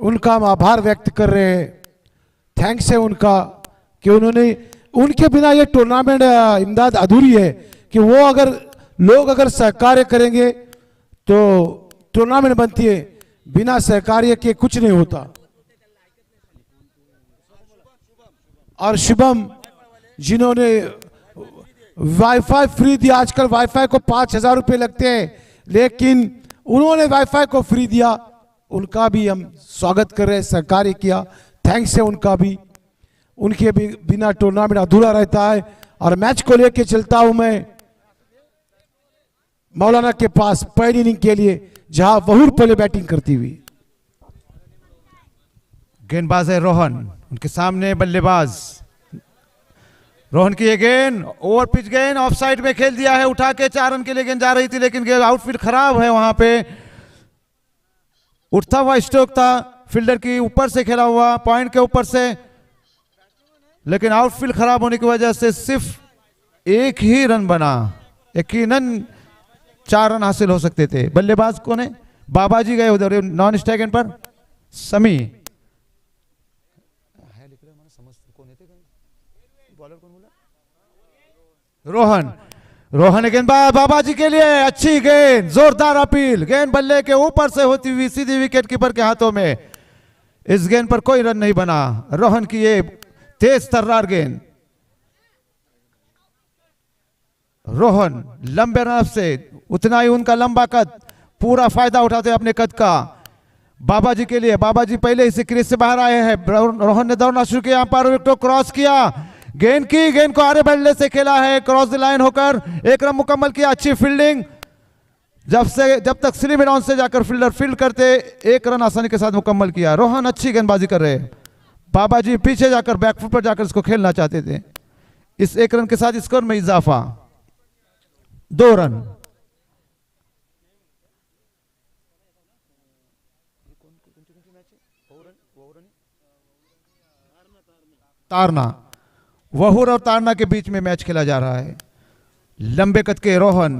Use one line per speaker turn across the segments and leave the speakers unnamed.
उनका हम आभार व्यक्त कर रहे हैं। थैंक्स है उनका कि उन्होंने, उनके बिना ये टूर्नामेंट इमदाद अधूरी है कि वो अगर लोग अगर सहकार्य करेंगे तो टूर्नामेंट बनती है, बिना सहकार्य के कुछ नहीं होता। और शुभम जिन्होंने वाईफाई फ्री दिया, आजकल वाईफाई को 5,000 रुपये लगते हैं, लेकिन उन्होंने वाईफाई को फ्री दिया, उनका भी हम स्वागत कर रहे हैं, सहकार्य किया, थैंक्स है उनका भी। उनके भी बिना टूर्नामेंट अधूरा रहता है। और मैच को लेके चलता हूं मैं मौलाना के पास पहली इनिंग के लिए, जहां वहूर पहले बैटिंग करती हुई।
गेंदबाज है रोहन, उनके सामने बल्लेबाज। रोहन की ये गेंद ओवर पिच गेंद ऑफ साइड में खेल दिया है, उठा के 4 रन के लिए गेंद जा रही थी, लेकिन गेंद आउटफील्ड खराब है। वहां पे उठता हुआ स्ट्रोक था, फील्डर की ऊपर से खेला हुआ, पॉइंट के ऊपर से, लेकिन आउटफील्ड खराब होने की वजह से सिर्फ एक ही रन बना। यकीनन 4 रन हासिल हो सकते थे। बल्लेबाज कौन है? बाबाजी गए उधर नॉन स्ट्राइक एंड पर समी। रोहन, रोहन गेंदबाज बाबाजी के लिए अच्छी गेंद, जोरदार अपील, गेंद बल्ले के ऊपर से होती हुई सीधी विकेट कीपर के हाथों में। इस गेंद पर कोई रन नहीं बना। रोहन की ये तेज तर्रार गेंद। रोहन लंबे रन से, उतना ही उनका लंबा कद, पूरा फायदा उठाते हैं अपने कद का। बाबाजी के लिए, बाबाजी पहले ही क्रीज से बाहर आए हैं। रोहन ने दौड़ना शुरू किया, अंपायर विकेट को क्रॉस किया, गेंद की, गेंद को आरे बल्ले से खेला है, क्रॉस द लाइन होकर 1 रन मुकम्मल किया। अच्छी फील्डिंग, जब तक स्लिप डाउन से जाकर फील्डर फील्ड करते 1 रन आसानी के साथ मुकम्मल किया। रोहन अच्छी गेंदबाजी कर रहे हैं। बाबाजी पीछे जाकर बैकफुट पर जाकर इसको खेलना चाहते थे। इस 1 रन के साथ स्कोर में इजाफा, 2 रन। तारना, वहूर और तारना के बीच में मैच खेला जा रहा है। लंबे कद के रोहन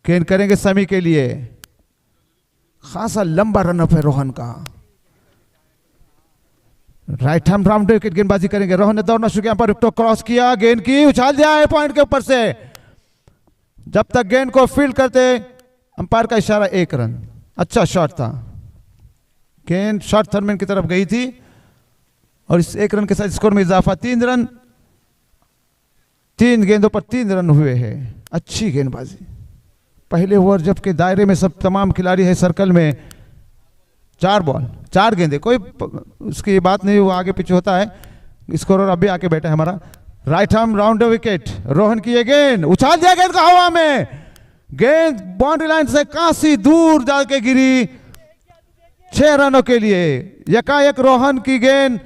गेंद करेंगे समी के लिए, खासा लंबा रनअप है रोहन का। राइट हैंड राउंड विकेट गेंदबाजी करेंगे। रोहन ने दौड़ना शुरू किया, पर विकेट क्रॉस किया, गेंद की उछाल दिया है पॉइंट के ऊपर से। जब तक गेंद को फील्ड करते, अंपायर का इशारा 1 रन। अच्छा शॉट था, गेंद शॉर्ट थर्मैन की तरफ गई थी और इस 1 रन के साथ स्कोर में इजाफा, 3 रन। 3 गेंदों पर 3 रन हुए हैं। अच्छी गेंदबाजी। पहले ओवर जबकि दायरे में सब तमाम खिलाड़ी है सर्कल में, 4 बॉल 4 गेंदे, कोई उसकी बात नहीं, वो आगे पीछे होता है। स्कोरर अभी आके बैठा है हमारा। Right arm round wicket, Rohan की ये गेंद, उछाल दिया गेंद को हवा में, गेंद बाउंड्री लाइन से काफी दूर जाके गिरी, 6 रनों के लिए। यकायक रोहन की गेंद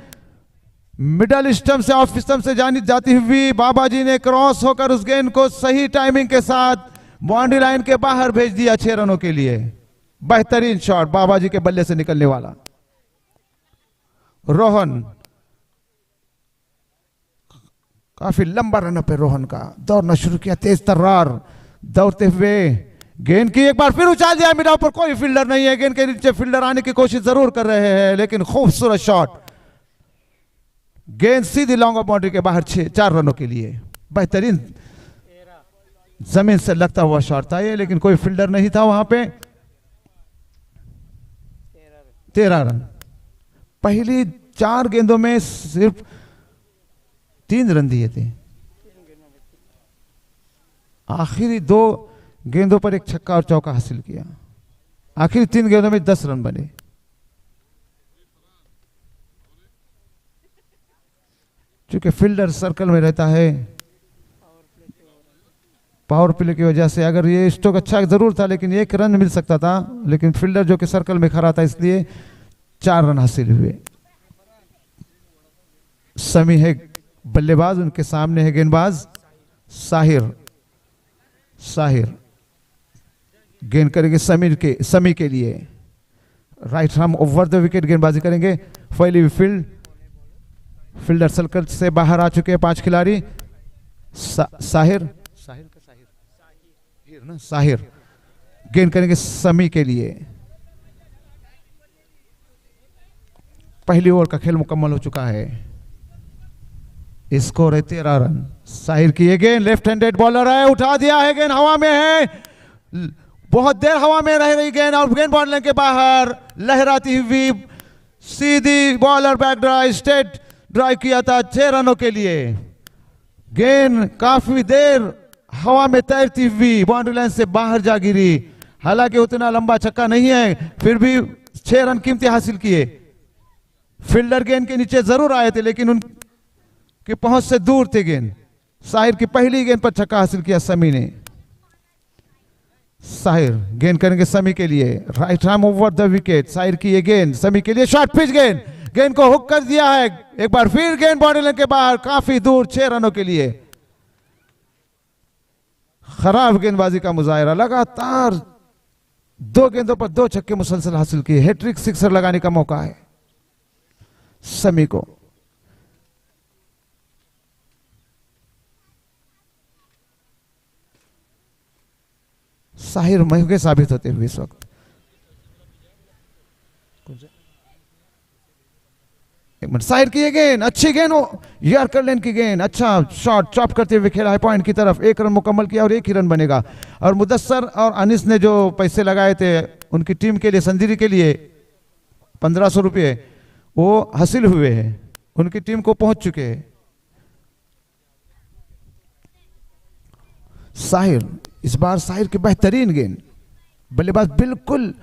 मिडल स्टंप से ऑफ स्टंप से जाती हुई बाबाजी ने क्रॉस होकर उस गेंद को सही टाइमिंग के साथ बाउंड्री लाइन के बाहर भेज दिया 6 रनों के लिए। बेहतरीन शॉट बाबाजी के बल्ले से निकलने वाला। रोहन काफी लंबा रनअप है रोहन का, दौड़ना शुरू किया तेज तर्रार, दौड़ते हुए गेंद की एक बार फिर उछाल दिया, मिडा पर कोई फील्डर नहीं है, गेंद के नीचे फील्डर आने की कोशिश जरूर कर रहे हैं, लेकिन खूबसूरत शॉट, गेंद सीधी लॉन्ग ऑफ बाउंड्री के बाहर 4 रनों के लिए। बेहतरीन जमीन से लगता हुआ शॉट था ये, लेकिन कोई फील्डर नहीं था वहां पे। 13 रन। पहली 4 गेंदों में सिर्फ 3 रन दिए थे, आखिरी 2 गेंदों पर 1 छक्का और चौका हासिल किया। आखिरी 3 गेंदों में 10 रन बने। चूंकि फील्डर सर्कल में रहता है, पावर प्ले की वजह से अगर ये स्ट्रोक अच्छा जरूर था, लेकिन 1 रन मिल सकता था, लेकिन फील्डर जो कि सर्कल में खड़ा था इसलिए 4 रन हासिल हुए। समी है बल्लेबाज, उनके सामने है गेंदबाज साहिर। साहिर गेंद करेंगे समी के लिए, right arm over the wicket गेंदबाजी करेंगे। फैली हुई फील्ड, फील्डर सर्कल से बाहर आ चुके हैं 5 खिलाड़ी। साहिर गेंद करेंगे समी के लिए। पहली ओवर का खेल मुकम्मल हो चुका है। स्कोर है 13 रन। साहिर की ये गेंद, लेफ्ट हैंडेड बॉलर है, उठा दिया है, गेंद हवा में है, बहुत देर हवा में रह रही गेंद और गेंद बॉलर के बाहर लहराती हुई सीधी bowler back drive, straight drive किया था 6 रनों के लिए। गेंद काफी देर हवा में तैरती हुई बाउंड्री लाइन से बाहर जा गिरी। हालांकि उतना लंबा छक्का नहीं है, फिर भी 6 रन कीमती हासिल किए। फील्डर गेंद के नीचे जरूर आए थे लेकिन उनकी पहुंच से दूर थे गेंद। साहिर की पहली गेंद पर छक्का हासिल किया समी ने। साहिर गेंद करेंगे समी के लिए, right arm over the wicket. Sahir की ये गेंद समी के लिए, शॉर्ट पिच गेंद, गेंद को हुक कर दिया है। एक बार फिर गेंद बाउंड्री लाइन के बाहर, काफी दूर 6 रनों के लिए। खराब गेंदबाजी का मुजाहिरा, लगातार 2 गेंदों पर 2 छक्के मुसलसल हासिल किए। हैट्रिक सिक्सर लगाने का मौका है समी को। साहिर महंगे साबित होते हुए इस वक्त। एक मिनट, साहिर की ये गेंद, अच्छी गेंद हो, यार्कर लेन की गेंद, अच्छा शॉट, चॉप करते हुए खेला है पॉइंट की तरफ। 1 रन मुकम्मल किया और 1 ही रन बनेगा। और मुदस्सर और अनिस ने जो पैसे लगाए थे उनकी टीम के लिए, संजीरी के लिए 1500 रुपये, वो हासिल हुए हैं, उनकी टीम को पहुंच चुके हैं। साहिर, इस बार साहिर की बेहतरीन गेंद, बल्लेबाज बिल्कुल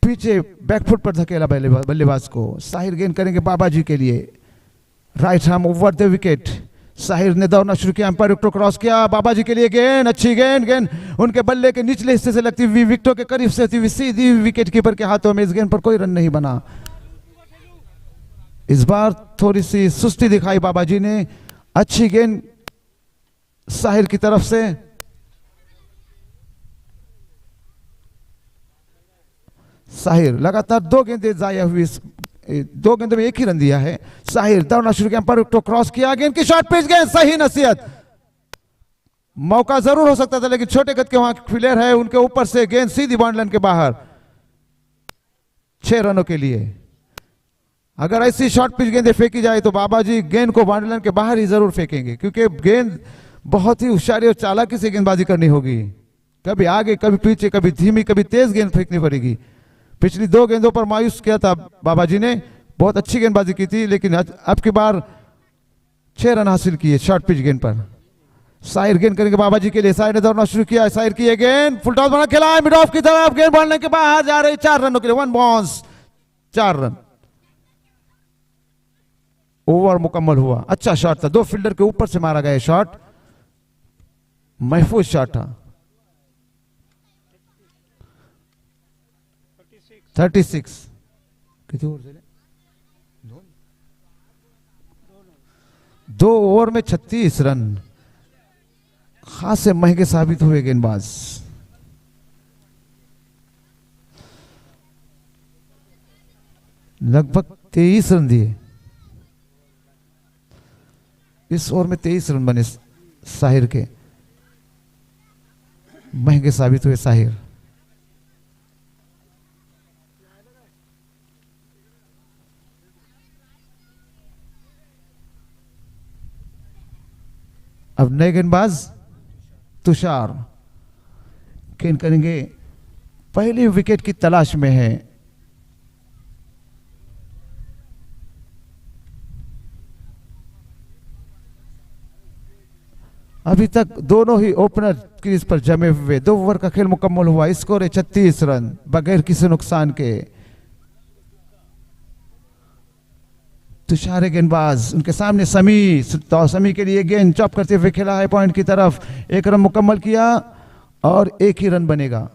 पीछे बैकफुट पर धकेला बल्लेबाज को। साहिर गेंद करेंगे बाबाजी के लिए, right arm over the wicket. Sahir ने दौड़ना शुरू किया, अंपायर विकेट क्रॉस किया, बाबाजी के लिए गेंद, अच्छी गेंद, गेंद उनके बल्ले के निचले हिस्से से लगती हुई विकेटों के करीब से हुई सीधी विकेट कीपर के हाथों में। इस गेंद पर कोई रन नहीं बना। इस बार थोड़ी सी सुस्ती दिखाई बाबाजी ने। अच्छी गेंद साहिर की तरफ से, साहिर लगातार 2 गेंदें जाया हुई, 2 गेंदों में 1 ही रन दिया है। साहिर दौड़ना शुरू किया, पर क्रॉस किया, गेंद की शॉर्ट पिच गेंद, सही नसीहत। मौका जरूर हो सकता था लेकिन छोटे कद के वहां प्लेयर है, उनके ऊपर से गेंद सीधी बाउंड्री लाइन के बाहर। 6 रनों के लिए। अगर ऐसी शॉर्ट पिच गेंदें फेंकी जाए तो बाबाजी गेंद को बाउंड्री लाइन के बाहर ही जरूर फेंकेंगे, क्योंकि गेंद बहुत ही होशियारी और चालाकी से गेंदबाजी करनी होगी। कभी आगे, कभी पीछे, कभी धीमी, कभी तेज गेंद फेंकनी पड़ेगी। पिछली 2 गेंदों पर मायूस किया था बाबाजी ने, बहुत अच्छी गेंदबाजी की थी, लेकिन अब की बार 6 रन हासिल किए शॉर्ट पिच गेंद पर। साहिर गेंद करेंगे बाबाजी के लिए, साहिर ने दौड़ना शुरू किया। साहिर की ये गेंद, फुल टॉस बना खेला है मिड ऑफ की तरफ, गेंद बॉलने के बाहर जा रही। 4 रनों के लिए 1 बाउंस, 4 रन। ओवर मुकम्मल हुआ। अच्छा शॉट था, 2 फील्डर के ऊपर से मारा गया शॉट, महफूज शॉट था। 36 कितने ओवर चले? 2 ओवर में 36 रन, खासे महंगे साबित हुए गेंदबाज। लगभग 23 रन दिए इस ओवर में, 23 रन बने साहिर के, महंगे साबित हुए साहिर। अब नए गेंदबाज तुषार गेंद करेंगे, पहली विकेट की तलाश में है। अभी तक दोनों ही ओपनर क्रीज पर जमे हुए। 2 ओवर का खेल मुकम्मल हुआ, स्कोर है 36 रन बगैर किसी नुकसान के। तुषार गेंदबाज, उनके सामने समी, तो समी के लिए गेंद चॉप करते हुए खेला है पॉइंट की तरफ। 1 रन मुकम्मल किया और 1 ही रन बनेगा।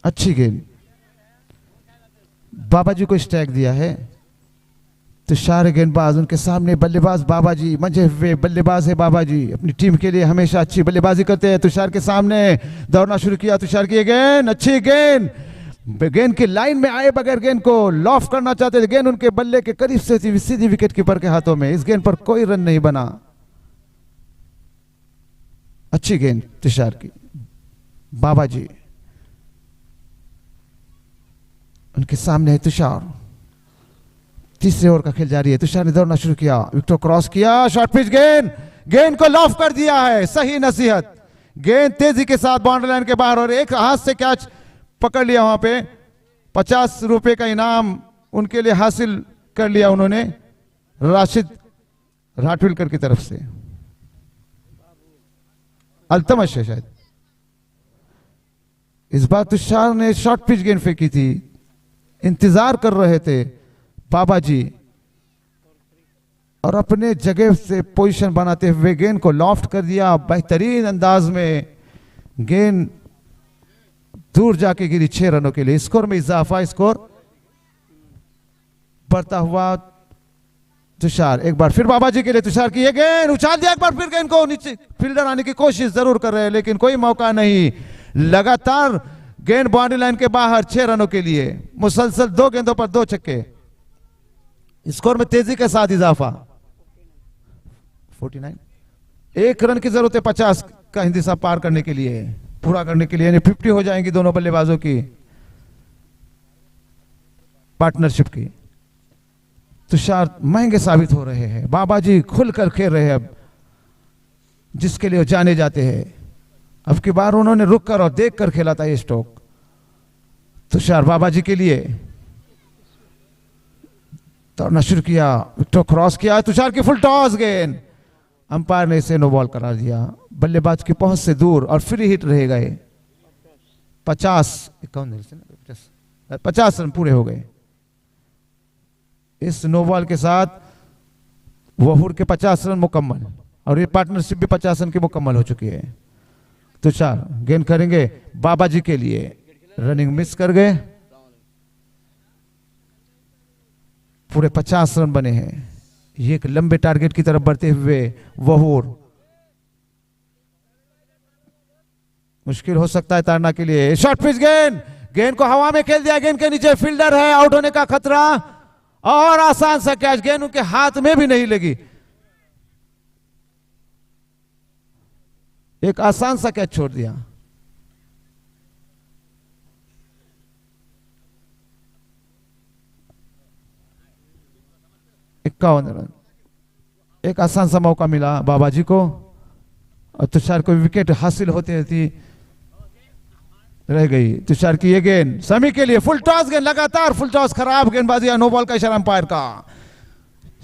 अच्छी गेंद, बाबाजी को स्ट्राइक दिया है। तुषार गेंदबाज, उनके सामने बल्लेबाज बाबाजी, मंझे हुए बल्लेबाज है बाबाजी, अपनी टीम के लिए हमेशा अच्छी बल्लेबाजी करते हैं। तुषार के सामने दौड़ना शुरू किया, तुषार की गेंद, अच्छी गेंद, गेंद की लाइन में आए बगैर गेंद को लॉफ करना चाहते थे, गेंद उनके बल्ले के करीब से थी, सीधी विकेट कीपर के हाथों में। इस गेंद पर कोई रन नहीं बना। अच्छी गेंद तुषार की, बाबा जी, उनके सामने है तुषार। तीसरे ओवर का खेल जारी है। तुषार ने दौड़ना शुरू किया, विकेट क्रॉस किया, शॉर्ट पिच गेंद, गेंद को लॉफ कर दिया है। सही नसीहत, गेंद तेजी के साथ बाउंड्री लाइन के बाहर और एक हाथ से कैच पकड़ लिया। वहां पे 50 रुपए का इनाम उनके लिए हासिल कर लिया उन्होंने राशिद राठविलकर की तरफ से। अल्तमश है शायद। इस बार तुषार ने शॉर्ट पिच गेंद फेंकी थी, इंतजार कर रहे थे बाबा जी और अपने जगह से पोजीशन बनाते हुए गेंद को लॉफ्ट कर दिया बेहतरीन अंदाज में। गेंद दूर जाके गिरी 6 रनों के लिए। स्कोर में इजाफा, स्कोर बढ़ता हुआ। तुषार एक बार फिर बाबा जी के लिए, तुषार की ये गेंद उछाल दिया, एक बार फिर गेंद को नीचे, फील्डर आने की कोशिश जरूर कर रहे हैं लेकिन कोई मौका नहीं। लगातार गेंद बाउंड्री लाइन के बाहर 6 रनों के लिए। मुसलसल 2 गेंदों पर 2 छक्के। स्कोर में तेजी के साथ इजाफा। 49, 1 रन की जरूरत है 50 का हिंदीसा पार करने के लिए, पूरा करने के लिए, यानी 50 हो जाएंगी दोनों बल्लेबाजों की पार्टनरशिप की। तुषार महंगे साबित हो रहे हैं। बाबा जी खुलकर खेल रहे हैं अब, जिसके लिए वो जाने जाते हैं। अब की बार उन्होंने रुक कर और देख कर खेला था ये स्ट्रोक। तुषार बाबा जी के लिए दौड़ना शुरू किया, विकेट क्रॉस किया, तुषार की फुल टॉस गेंद, अंपायर ने इसे नो बॉल करार दिया। बल्लेबाज की पहुंच से दूर और फ्री हिट रह गए। 50 रन पूरे हो गए। इस नो बॉल के साथ वहूर के 50 रन मुकम्मल और ये पार्टनरशिप भी 50 रन की मुकम्मल हो चुकी है। तुषार गेंद करेंगे बाबा जी के लिए, रनिंग मिस कर गए। पूरे 50 रन बने हैं। ये एक लंबे टारगेट की तरफ बढ़ते हुए वहूर, मुश्किल हो सकता है तारना के लिए। शॉर्ट पिच गेंद, गेंद को हवा में खेल दिया, गेंद के नीचे फील्डर है, आउट होने का खतरा और आसान सा कैच, गेंद उनके हाथ में भी नहीं लगी। एक आसान सा कैच छोड़ दिया। रन, एक आसान सा मौका मिला बाबा जी को और तुषार को विकेट हासिल होते होती रह गई। तुषार की ये गेंद समी के लिए, फुल टॉस गेंद, लगातार फुल टॉस, खराब गेंदबाजी, नो बॉल का इशारा अंपायर का।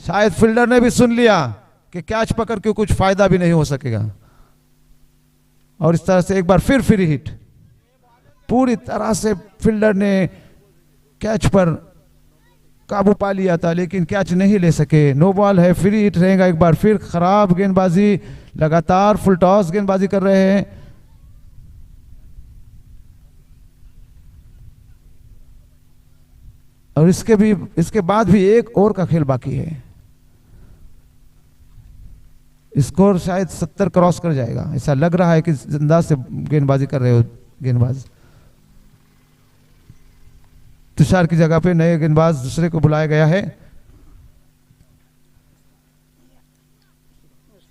शायद फील्डर ने भी सुन लिया कि कैच पकड़ के कुछ फायदा भी नहीं हो सकेगा और इस तरह से एक बार फिर फ्री हिट। पूरी तरह से फील्डर ने कैच पर काबू पा लिया था लेकिन कैच नहीं ले सके। नो बॉल है, फ्री हिट रहेगा। एक बार फिर खराब गेंदबाजी, लगातार फुल टॉस गेंदबाजी कर रहे हैं। और इसके बाद भी 1 ओवर का खेल बाकी है। स्कोर शायद 70 क्रॉस कर जाएगा, ऐसा लग रहा है कि अंदाज से गेंदबाजी कर रहे हो गेंदबाज। तुषार की जगह पे नए गेंदबाज दूसरे को बुलाया गया है,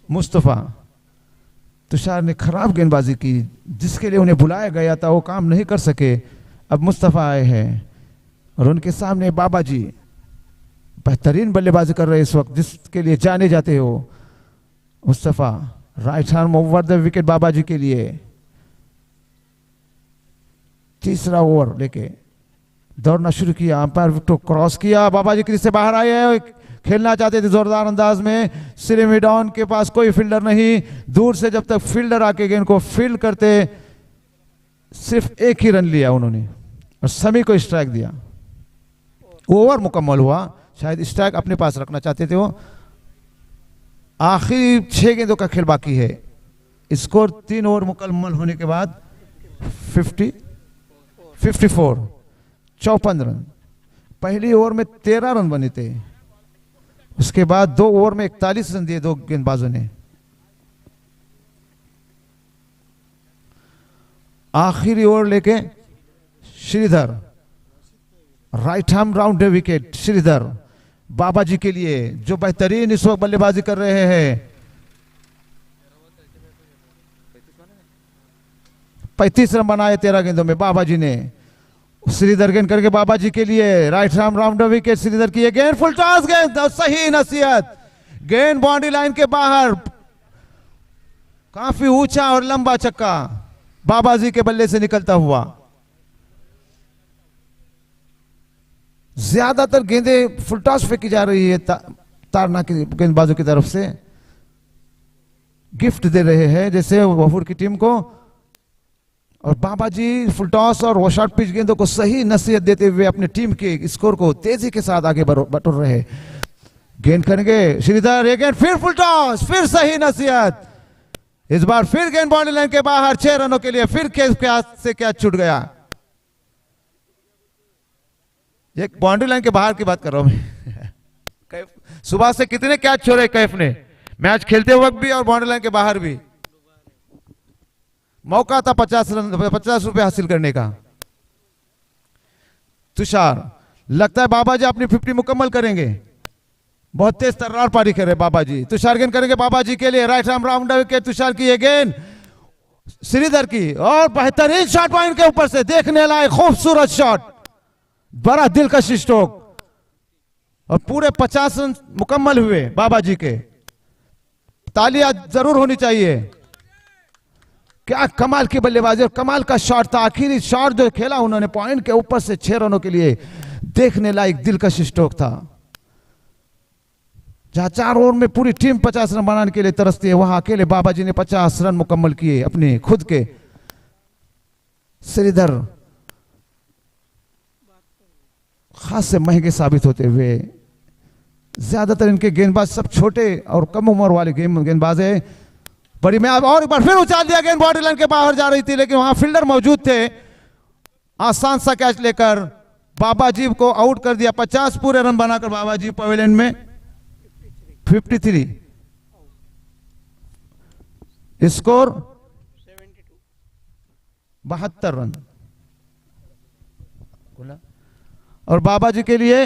मुस्तफा। तुषार ने खराब गेंदबाजी की, जिसके लिए उन्हें बुलाया गया था वो काम नहीं कर सके। अब मुस्तफा आए हैं और उनके सामने बाबा जी बेहतरीन बल्लेबाजी कर रहे हैं इस वक्त, जिसके लिए जाने जाते हो। Mustafa right arm over the wicket Baba ji के लिए। तीसरा ओवर लेके दौड़ना शुरू किया, अंपायर विकेट क्रॉस किया, बाबा जी क्रीज से बाहर आए हैं, खेलना चाहते थे जोरदार अंदाज में। सिरे मिड ऑन के पास कोई फील्डर नहीं, दूर से जब तक फील्डर आके गेंद को फील्ड करते, सिर्फ 1 ही रन लिया उन्होंने और समी को स्ट्राइक दिया। ओवर मुकम्मल हुआ, शायद स्ट्राइक अपने पास रखना चाहते थे वो। आखिरी 6 गेंदों का खेल बाकी है। स्कोर 3 ओवर मुकम्मल होने के बाद 54 रन। पहली ओवर में 13 रन बने थे, उसके बाद 2 ओवर में 41 रन दिए 2 गेंदबाजों ने। आखिरी ओवर लेके Sridhar, right arm round wicket Sridhar Baba ji के लिए, जो बेहतरीन इस वक्त बल्लेबाजी कर रहे हैं। 35 रन बनाए 13 गेंदों में बाबा जी ने। श्रीधर गेंद करके बाबा जी के लिए right arm round wicket, Shridhar की ये गेंद फुल टॉस गेंद और सही नसीहत, गेंद बाउंड्री लाइन के बाहर, काफी ऊंचा और लंबा छक्का बाबा जी के बल्ले से निकलता हुआ। ज्यादातर गेंदें फुल टॉस फेंकी जा रही है तारना की गेंदबाजों की तरफ से, गिफ्ट दे रहे हैं जैसे वफूर की टीम को, और बाबा जी फुल टॉस और वो शॉर्ट पिच गेंदों को सही नसीहत देते हुए अपने टीम के स्कोर को तेजी के साथ आगे बटोर रहे। गेंद करेंगे श्रीधर, ये गेंद फिर फुल टॉस, फिर सही नसीहत, इस बार फिर गेंद बाउंड्री लाइन के बाहर 6 रनों के लिए, फिर कैच से कैच छूट गया। ये बाउंड्री लाइन के बाहर की बात कर रहा हूं मैं सुबह से कितने कैच छोड़े कैफ ने, मैच खेलते वक्त भी और बाउंड्री लाइन के बाहर भी। मौका था 50 रुपए हासिल करने का। तुषार, लगता है बाबा जी अपनी 50 मुकम्मल करेंगे, बहुत तेज तर्रार पारी करे बाबा जी। तुषार गेंद करेंगे बाबा जी के लिए, राइट आर्म राउंडर के तुषार की ये गेंद श्रीधर की, और बेहतरीन शॉट पॉइंट के ऊपर से, देखने लायक खूबसूरत शॉट, बड़ा दिलकश स्ट्रोक, और पूरे 50 रन मुकम्मल हुए बाबा जी के। तालियां जरूर होनी चाहिए, क्या कमाल की बल्लेबाजी और कमाल का शॉट था। आखिरी शॉट जो खेला उन्होंने पॉइंट के ऊपर से 6 रनों के लिए, देखने लायक दिलकश स्ट्रोक था। जहां 4 ओवर में पूरी टीम 50 रन बनाने के लिए तरसती है, वहां अकेले बाबा जी ने 50 रन मुकम्मल किए अपने खुद के। श्रीधर खास से महंगे साबित होते हुए, ज्यादातर इनके गेंदबाज सब छोटे और कम उम्र वाले गेंदबाज है। बड़ी में और एक बार फिर उछाल दिया, गेंद बाउंड्री लाइन के बाहर जा रही थी, लेकिन वहां फील्डर मौजूद थे, आसान सा कैच लेकर बाबा जी को आउट कर दिया। 50 पूरे रन बनाकर बाबा जी पवेलियन में 53 स्कोर 72 रन। और बाबा जी के लिए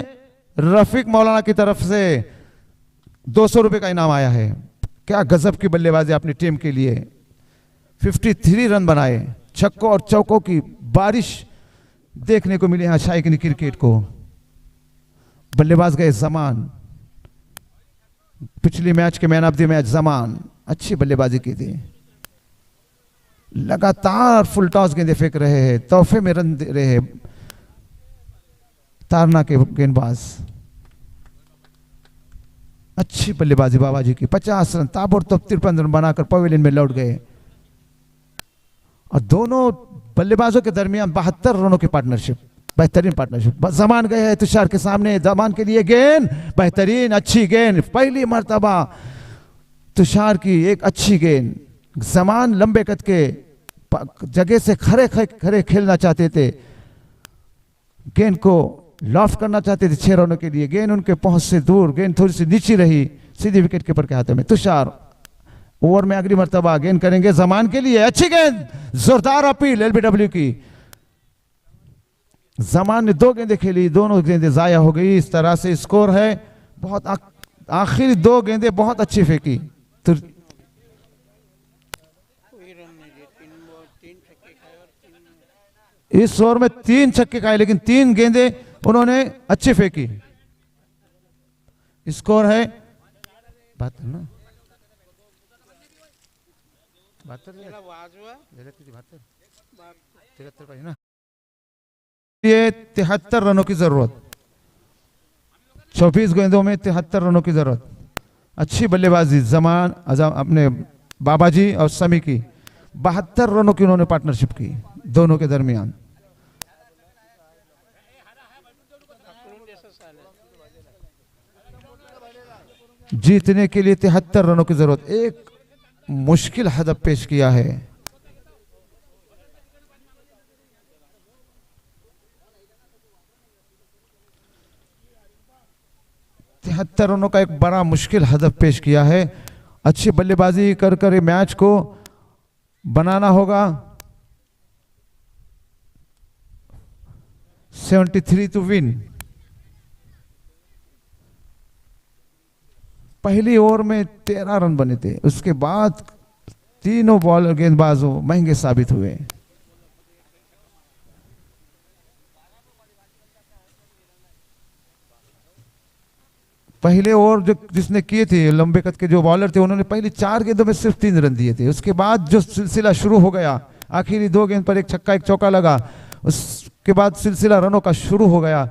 रफीक मौलाना की तरफ से 200 रुपए का इनाम आया है। क्या गजब की बल्लेबाजी अपनी टीम के लिए, 53 रन बनाए, छक्कों और चौकों की बारिश देखने को मिली यहां शाइकनी क्रिकेट को। बल्लेबाज गए जमान, पिछली मैच के man of the match Zaman, अच्छी बल्लेबाजी की थी, लगातार फुल टॉस गेंदे फेंक रहे हैं, तोहफे में रन दे रहे हैं तारना के गेंदबाज। अच्छी बल्लेबाजी बाबा जी की, 50 रन ताबड़तोड़ 53 रन बनाकर पवेलियन में लौट गए। और दोनों बल्लेबाजों के दरमियान 72 रनों की पार्टनरशिप, बेहतरीन पार्टनरशिप। जमान गए हैं तुषार के सामने, जमान के लिए गेंद बेहतरीन, अच्छी गेंद, पहली मर्तबा तुषार की एक अच्छी गेंद। जमान लंबे कद के जगह से खड़े खेलना चाहते थे, गेंद को लॉफ्ट करना चाहते थे 6 रनों के लिए, गेंद उनके पहुंच से दूर, गेंद थोड़ी सी नीची रही, सीधी विकेट कीपर के हाथों में। तुषार ओवर में अगली मर्तबा गेंद करेंगे जमान के लिए, अच्छी गेंद, जोरदार अपील एलबीडब्ल्यू की। जमान ने 2 गेंदें खेली, दोनों गेंदें जाया हो गई। इस तरह से स्कोर है बहुत, आखिरी 2 गेंदें बहुत अच्छी फेंकी। तो इस ओवर में 3 छक्के खाए, लेकिन 3 गेंदें उन्होंने अच्छी फेंकी। स्कोर है बात करना, ये 73 रनों की जरूरत, 24 गेंदों में 73 रनों की जरूरत। अच्छी बल्लेबाजी जमान अपने बाबा जी और समी की, 72 रनों की उन्होंने पार्टनरशिप की दोनों के दरमियान। जीतने के लिए 73 रनों की जरूरत, एक मुश्किल हदफ पेश किया है। तिहत्तर रनों का एक बड़ा मुश्किल हदफ पेश किया है। अच्छी बल्लेबाजी कर कर मैच को बनाना होगा। 73 टू विन। पहली ओवर में 13 रन बने थे, उसके बाद तीनों बॉलर गेंदबाजों महंगे साबित हुए। पहले ओवर जो जिसने किए थे लंबे कद के जो बॉलर थे उन्होंने पहले 4 गेंदों में सिर्फ 3 रन दिए थे। उसके बाद जो सिलसिला शुरू हो गया, आखिरी 2 गेंद पर एक छक्का एक चौका लगा, उसके बाद सिलसिला रनों का शुरू हो गया,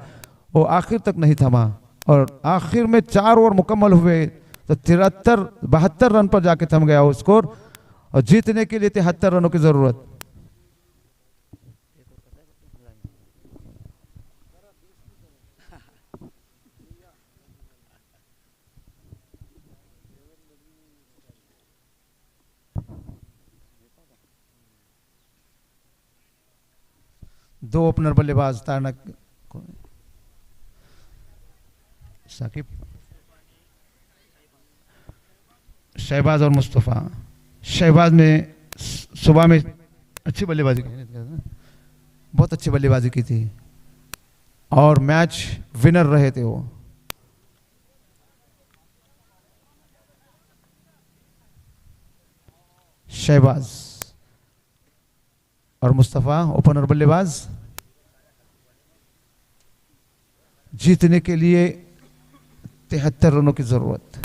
वो आखिर तक नहीं थमा और आखिर में 4 ओवर मुकम्मल हुए तो 72 रन पर जाके थम गया वो स्कोर और जीतने के लिए 73 रनों की जरूरत। दो ओपनर बल्लेबाज तारना साकिब, शहबाज और मुस्तफ़ा। शहबाज ने सुबह में अच्छी बल्लेबाजी की, बहुत अच्छी बल्लेबाजी की थी और मैच विनर रहे थे वो। शहबाज और मुस्तफ़ा ओपनर बल्लेबाज। जीतने के लिए 73 रनों की जरूरत।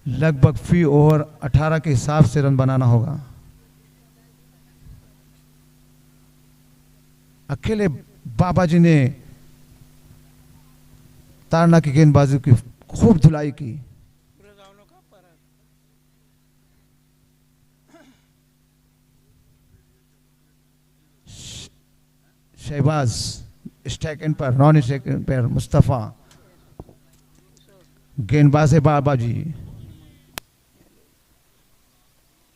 लगभग फी ओवर 18 के हिसाब से रन बनाना होगा। अकेले बाबा जी ने तारना की गेंदबाजी की खूब धुलाई की। शहबाज स्ट्राइक एंड पर, नॉन स्ट्राइक एंड पर मुस्तफ़ा। गेंदबाज है बाबा जी,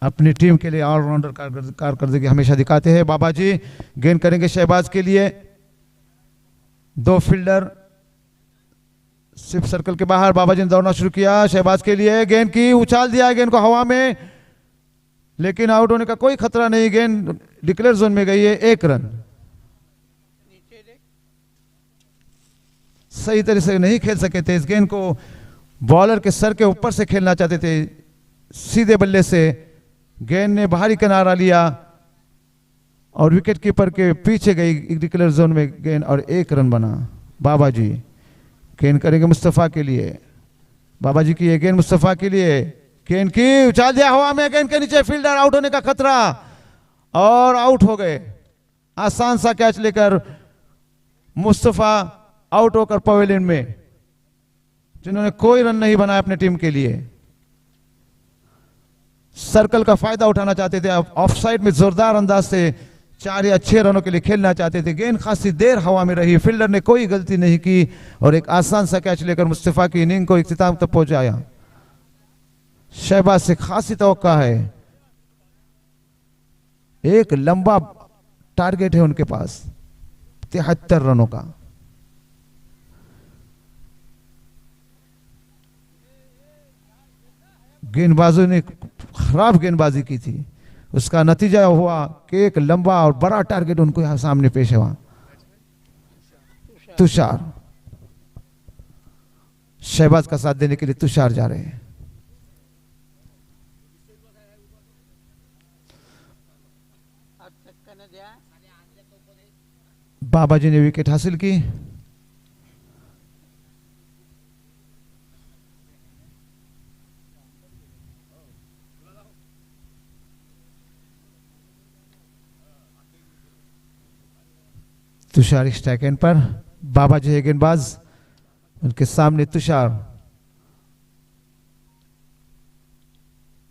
अपनी टीम के लिए ऑलराउंडर कारकर्दगी हमेशा दिखाते हैं बाबा जी। गेंद करेंगे शहबाज के लिए, 2 फील्डर सिर्फ सर्कल के बाहर। बाबा जी ने दौड़ना शुरू किया शहबाज के लिए, गेंद की उछाल दिया गेंद को हवा में, लेकिन आउट होने का कोई खतरा नहीं। गेंद डिक्लेयर जोन में गई है, 1 रन। सही तरह से नहीं खेल सके थे इस गेंद को, बॉलर के सर के ऊपर से खेलना चाहते थे सीधे बल्ले से। गेंद ने बाहरी किनारा लिया और विकेट कीपर के पीछे गई डिक्लेयर जोन में गेंद और 1 रन बना। बाबा जी गेंद करेंगे मुस्तफ़ा के लिए, बाबा जी की ये गेंद मुस्तफ़ा के लिए, गेंद की उछाल दिया हवा में, गेंद के नीचे, फील्डर आउट होने का खतरा और आउट हो गए। आसान सा कैच लेकर मुस्तफ़ा आउट होकर पवेलियन में, जिन्होंने कोई रन नहीं बनाया अपने टीम के लिए। सर्कल का फायदा उठाना चाहते थे, ऑफ साइड में जोरदार अंदाज से 4 या 6 रनों के लिए खेलना चाहते थे। गेंद खासी देर हवा में रही, फील्डर ने कोई गलती नहीं की और एक आसान सा कैच लेकर मुस्तफ़ा की इनिंग को इख्तिताम तक पहुंचाया। शहबाज से खासी तवक्का है, एक लंबा टारगेट है उनके पास 73 रनों का। गेंदबाजों ने खराब गेंदबाजी की थी, उसका नतीजा हुआ कि एक लंबा और बड़ा टारगेट उनको यहां सामने पेश हुआ। तुषार शहबाज का साथ देने के लिए तुषार जा रहे हैं। बाबा जी ने विकेट हासिल की। तुषार स्ट्राइक एंड पर, बाबा जी है गेंदबाज, उनके सामने Tushar.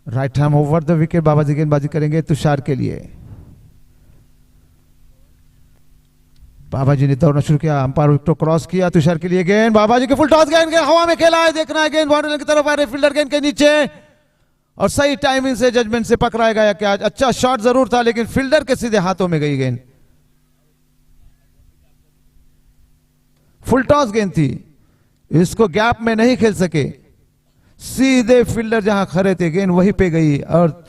Right hand over the wicket, Baba ji गेंदबाजी करेंगे तुषार के लिए। बाबा जी ने दौड़ना शुरू किया, अंपायर विकेट क्रॉस किया, तुषार के लिए गेंद, बाबा जी के फुल टॉस, गेंद हवा में खेला है, देखना है गेंद बाउंड्री की तरफ आ रही, फील्डर गेंद के नीचे और सही टाइमिंग से जजमेंट से पकड़ाया गया कैच। अच्छा शॉट जरूर था लेकिन फील्डर के सीधे हाथों में गई गेंद। फुल टॉस गेंद थी, इसको गैप में नहीं खेल सके, सीधे फील्डर जहां खड़े थे गेंद वहीं पे गई और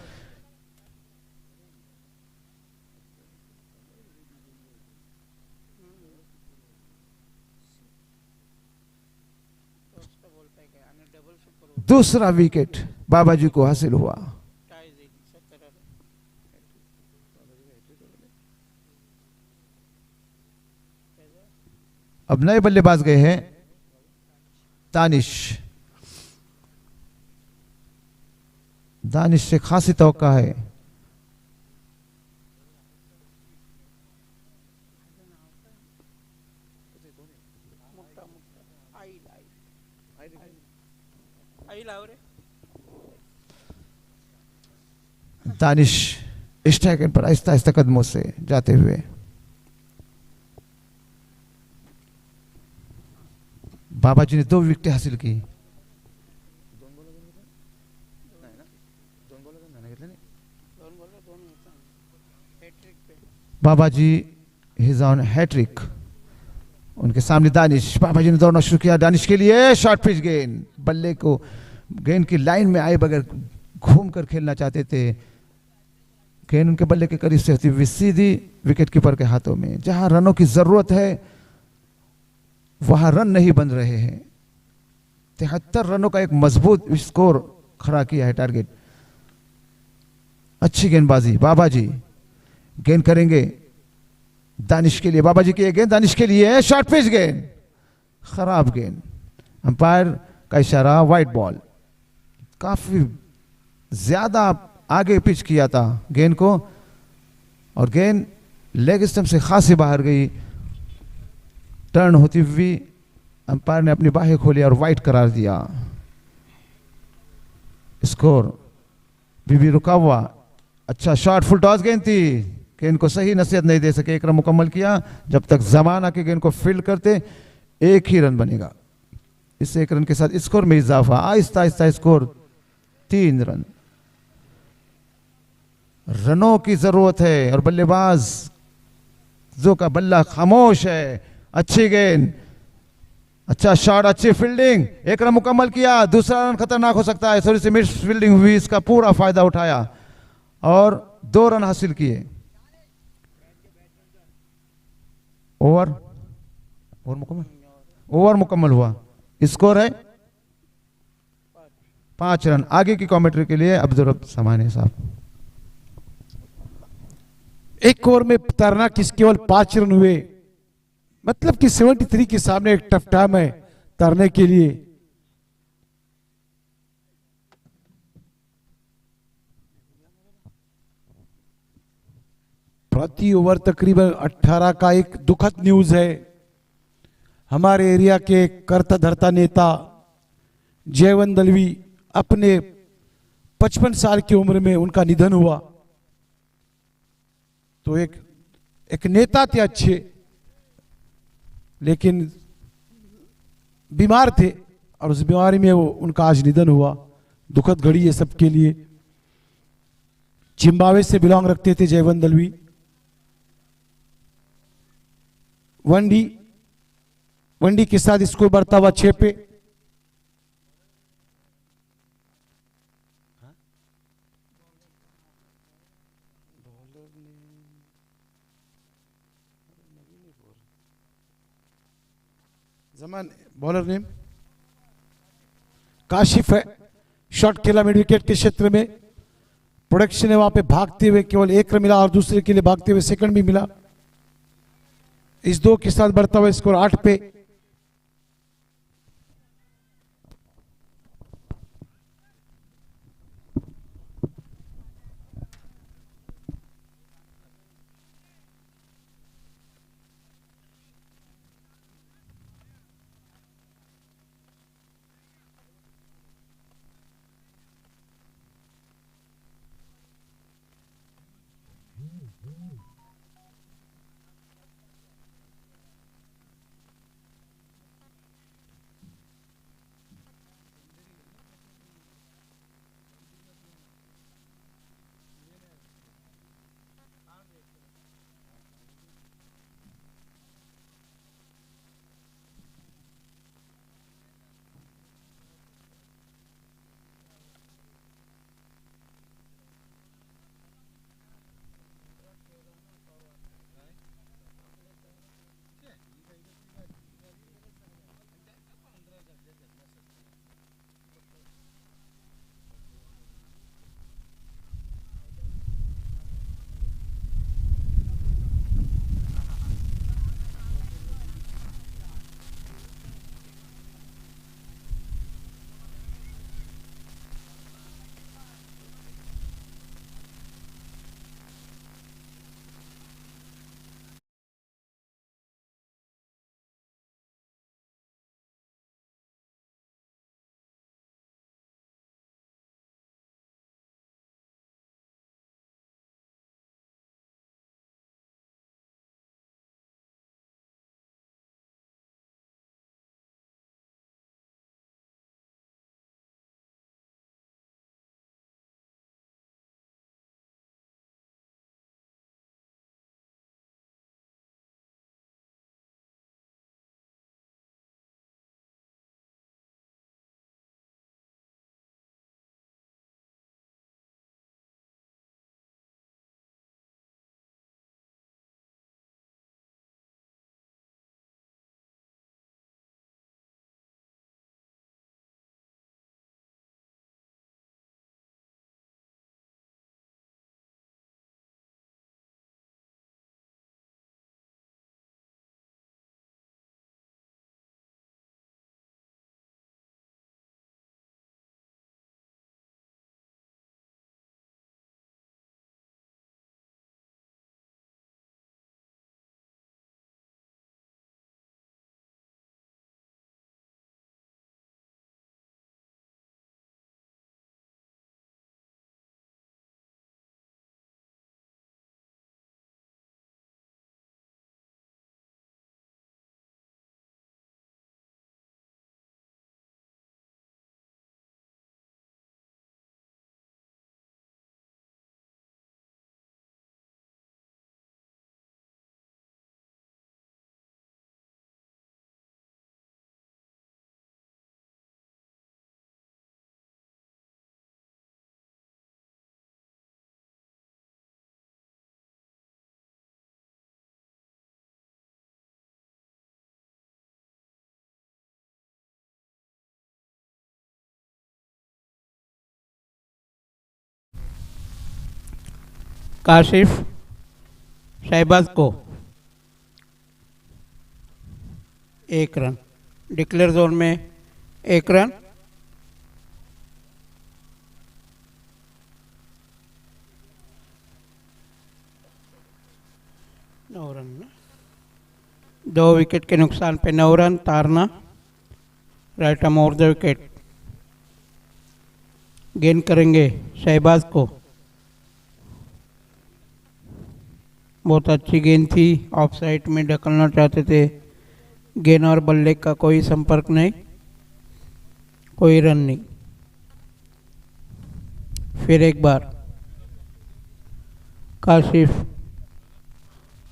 दूसरा विकेट बाबा जी को हासिल हुआ। अब नए बल्लेबाज गए हैं दानिश। दानिश से खासी तवक्का है। दानिश स्ट्राइक एंड पर आहिस्ता आहिस्ता कदमों से जाते हुए बाबा जी ने 2 विकेट हासिल की। बाबा जी हिज ऑन हैट्रिक। उनके सामने दानिश, बाबा जी ने दौड़ना शुरू किया दानिश के लिए। शॉर्ट पिच गेंद, बल्ले को गेंद की लाइन में आए बगैर घूम कर खेलना चाहते थे। गेंद उनके बल्ले के करीब से होती हुई सीधी विकेट कीपर के हाथों में। जहां रनों की जरूरत है वहां रन नहीं बन रहे हैं। 73 रनों का एक मजबूत स्कोर खड़ा किया है टारगेट। अच्छी गेंदबाजी, बाबा जी गेंद करेंगे दानिश के लिए। बाबा जी की ये गेंद दानिश के लिए, शॉर्ट पिच गेंद, खराब गेंद। अंपायर का इशारा, वाइड बॉल। काफी ज्यादा आगे पिच किया था गेंद को और गेंद लेग स्टंप से खासी बाहर गई। टर्न होती हुई अंपायर ने अपनी बाहें खोली और वाइड करार दिया। स्कोर बीबी रुका हुआ। अच्छा शॉट, फुल टॉस गेंद थी, गेंद को सही नसीहत नहीं दे सके। 1 रन मुकम्मल किया। जब तक जमान आके गेंद को फील्ड करते 1 ही रन बनेगा। इस 1 रन के साथ स्कोर में इजाफा। Aahista Aahista score 3 run. रनों की जरूरत है और बल्लेबाज जो का बल्ला खामोश है। अच्छी गेंद, अच्छा शॉट, अच्छी फील्डिंग। 1 रन मुकम्मल किया। दूसरा रन खतरनाक हो सकता है। थोड़ी सी मिस फील्डिंग हुई, इसका पूरा फायदा उठाया और 2 रन हासिल किए। ओवर मुकम्मल हुआ। स्कोर है 5 रन। आगे की कमेंट्री के लिए अब्दुल रब समानी साहब।
एक ओवर में तैरना किस केवल 5 रन हुए, मतलब कि 73 के सामने एक टफ टाइम है तैरने के लिए। प्रति ओवर तकरीबन 18 का एक दुखद न्यूज है। हमारे एरिया के करता धरता नेता जयवंत दलवी, अपने 55 साल की उम्र में उनका निधन हुआ। तो एक नेता थे अच्छे, लेकिन बीमार थे और उस बीमारी में उनका आज निधन हुआ। दुखद घड़ी है सबके लिए। जिम्बाब्वे से बिलोंग रखते थे जयवंत दलवी। वनडी के साथ स्कोर बढ़ता हुआ 6 पे। जमान बॉलर नेम काशिफ है। शॉट खेला मिड विकेट के क्षेत्र में। प्रोडक्शन है वहां पे भागते हुए केवल 1 रन मिला और दूसरे के लिए भागते हुए सेकंड भी मिला। इस 2 के साथ बढ़ता हुआ स्कोर 8 पे।
काशिफ शहबाज को 1 रन। डिक्लेयर जोन में 1 रन। नौ रन ना, 2 विकेट के नुकसान पे 9 run. Tarna right arm over the wicket, गेंद करेंगे शहबाज को। बहुत अच्छी गेंद थी, ऑफ साइड में ढकलना चाहते थे। गेंद और बल्ले का कोई संपर्क नहीं, कोई रन नहीं। फिर एक बार काशिफ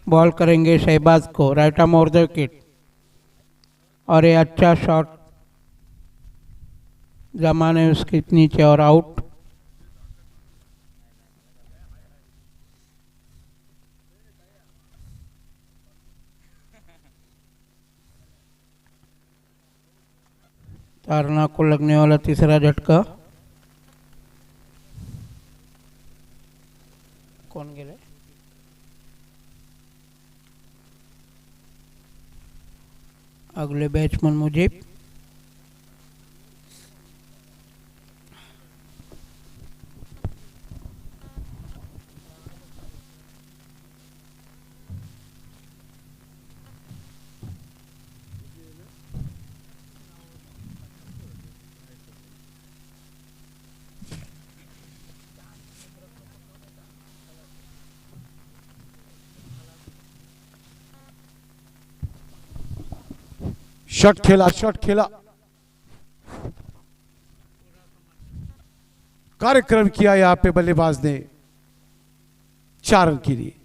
बॉल करेंगे शहबाज को, right arm over the wicket, और ये अच्छा शॉट जमाने उसके नीचे और आउट। तारना को लगने वाला तीसरा झटका। कौन गिरे? अगले बैट्समैन मुजीब।
शॉट खेला, शॉट खेला। कार्यक्रम किया यहां पे बल्लेबाज ने 4 रन के लिए।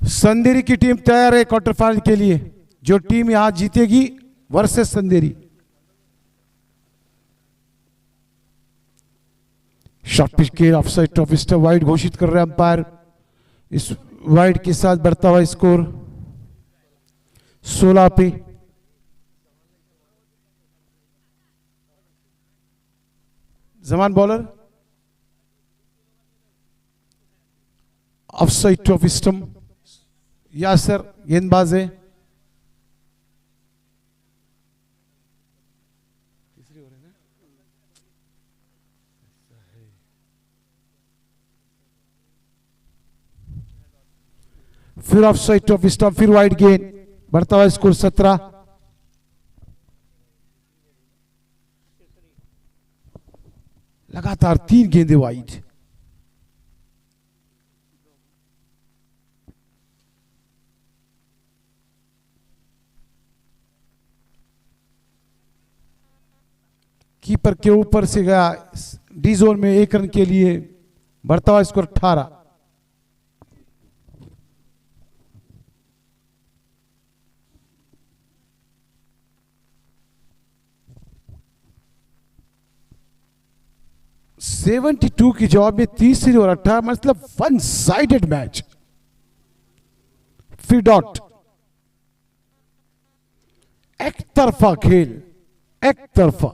संदेरी की टीम तैयार है क्वार्टर फाइनल के लिए। जो टीम यहां जीतेगी वर्सेस संदेरी। शॉट पिच के of side off stump wide घोषित कर रहे अंपायर। इस वाइड के साथ बढ़ता हुआ स्कोर 16 पे। Zaman bowler off side off stump. Yasir गेंदबाज है। फिर ऑफ साइड ऑफ स्टंप, फिर वाइड गेंद, बढ़ता हुआ स्कोर 17। लगातार 3 गेंदे वाइड। कीपर के ऊपर से गया डी जोन में 1 रन के लिए, बढ़ता हुआ स्कोर 18। (72) की जवाब में तीसरी और 18, मतलब 1 साइडेड मैच। फिर डॉट, एक तरफा खेल, एक तरफा।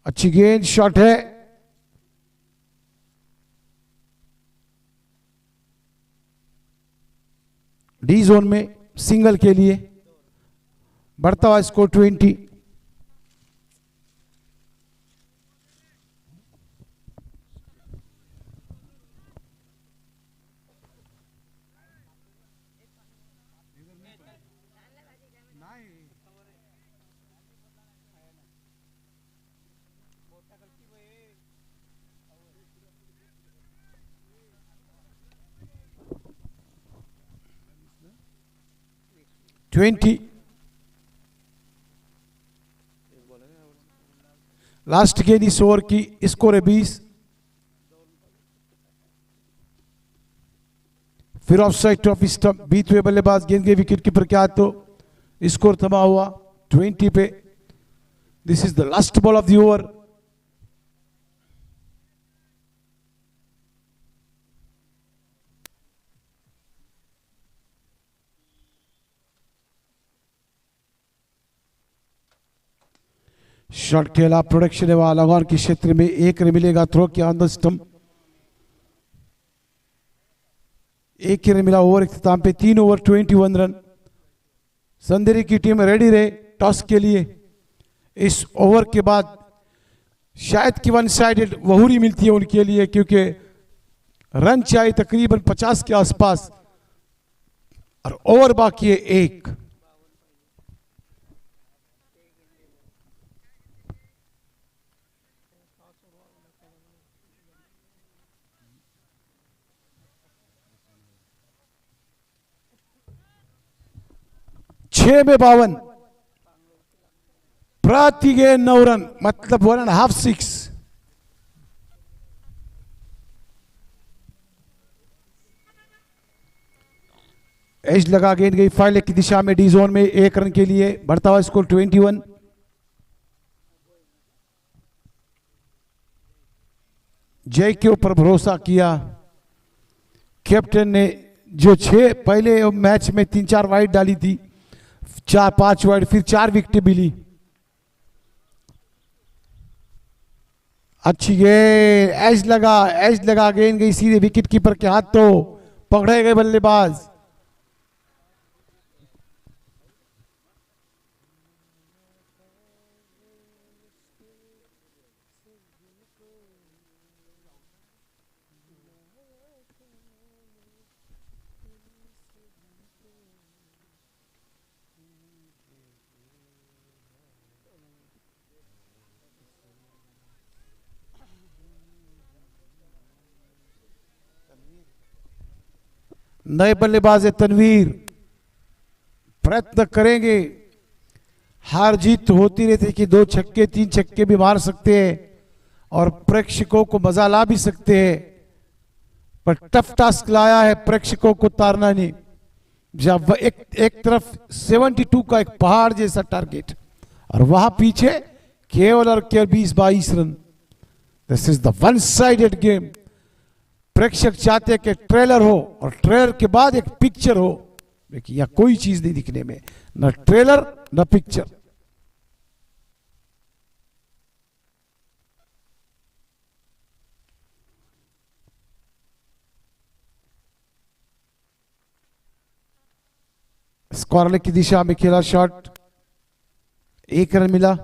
अच्छी गेंद, शॉट है। डी जोन में सिंगल के लिए, बढ़ता हुआ स्कोर 20। लास्ट गेंद इस ओवर की, स्कोर है 20। फिर ऑफ साइड ऑफ स्टंप, बीत हुए बल्लेबाज गेंद के विकेट कीपर के हाथ, तो स्कोर थमा हुआ 20 पे। This is the last ball of the over. Shot खेला, प्रोडक्शन है वहां लगान के क्षेत्र में, 1 रन मिलेगा थ्रो के on the stump. 1 he run मिला ओवर इख्तिताम पे, 3 ओवर 21 रन। संदेरी की टीम रेडी रहे टॉस के लिए। इस ओवर के बाद शायद कि वन साइडेड वहूरी मिलती है उनके लिए, क्योंकि रन चाहिए तकरीबन 50 के आसपास और ओवर बाकी है 1। छह में 52, प्रति गेंद 9 रन, मतलब 1.5 6। एज लगा, गेंद गई फाइल की दिशा में, डी जोन में, 1 रन के लिए बढ़ता हुआ स्कोर 21। जय के ऊपर भरोसा किया कैप्टन ने, जो 6 पहले मैच में 3-4 वाइड डाली थी, 4-5 वाइड, फिर 4 विकेटें मिली। अच्छी गेंद, एज लगा, गेंद गई सीधे विकेट कीपर के हाथ, तो पकड़े गए बल्लेबाज। नए बल्लेबाज है तनवीर, प्रयत्न करेंगे। हार जीत तो होती रहती है कि 2 छक्के 3 छक्के भी मार सकते हैं और प्रेक्षकों को मजा ला भी सकते हैं, पर टफ टास्क लाया है प्रेक्षकों को तारना नहीं। जब एक तरफ 72 का एक पहाड़ जैसा टारगेट और वहां पीछे केवल और केवल 20-22 run. This is the one sided game. प्रेक्षक चाहते हैं कि ट्रेलर हो और ट्रेलर के बाद एक पिक्चर हो, लेकिन यहां कोई चीज नहीं दिखने में, न ट्रेलर न पिक्चर। स्क्वायर की दिशा में खेला शॉट, 1 रन मिला।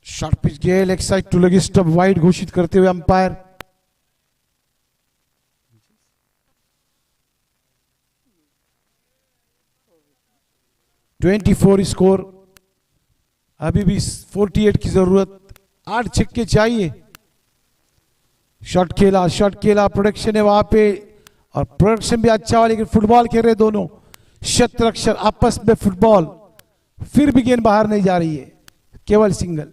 Short pitch Gayle, leg side to leg stump, wide घोषित करते हुए अंपायर। (24) स्कोर, अभी भी 48 की जरूरत, 8 छक्के चाहिए। शॉट खेला, प्रोडक्शन है वहां पे और प्रोडक्शन भी अच्छा हुआ, लेकिन फुटबॉल खेल रहे दोनों शतरक्षर आपस में फुटबॉल, फिर भी गेंद बाहर नहीं जा रही है, केवल single.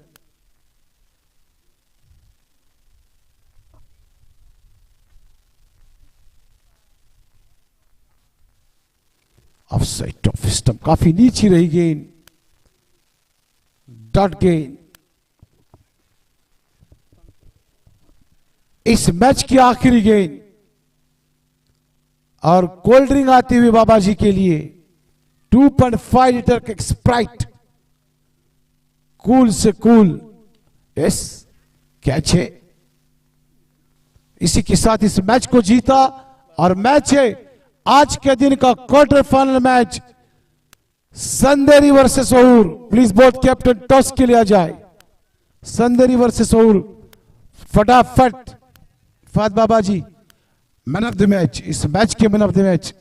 Of side off stump, काफी नीचे रही गेंद, डॉट गेंद। इस मैच की आखिरी गेंद और कोल्ड ड्रिंक आती हुई बाबा जी के लिए 2.5 लीटर का स्प्राइट, कूल से कूल। यस, कैच है। इसी के साथ इस मैच को जीता और मैच है आज के दिन का quarter final match, Sanderi versus Ohur. Please both captain toss के लिए आ जाए। संदेरी वर्सेस ओहूर, फटाफट। फाद Baba ji, man of the match, इस मैच के मैन ऑफ द मैच।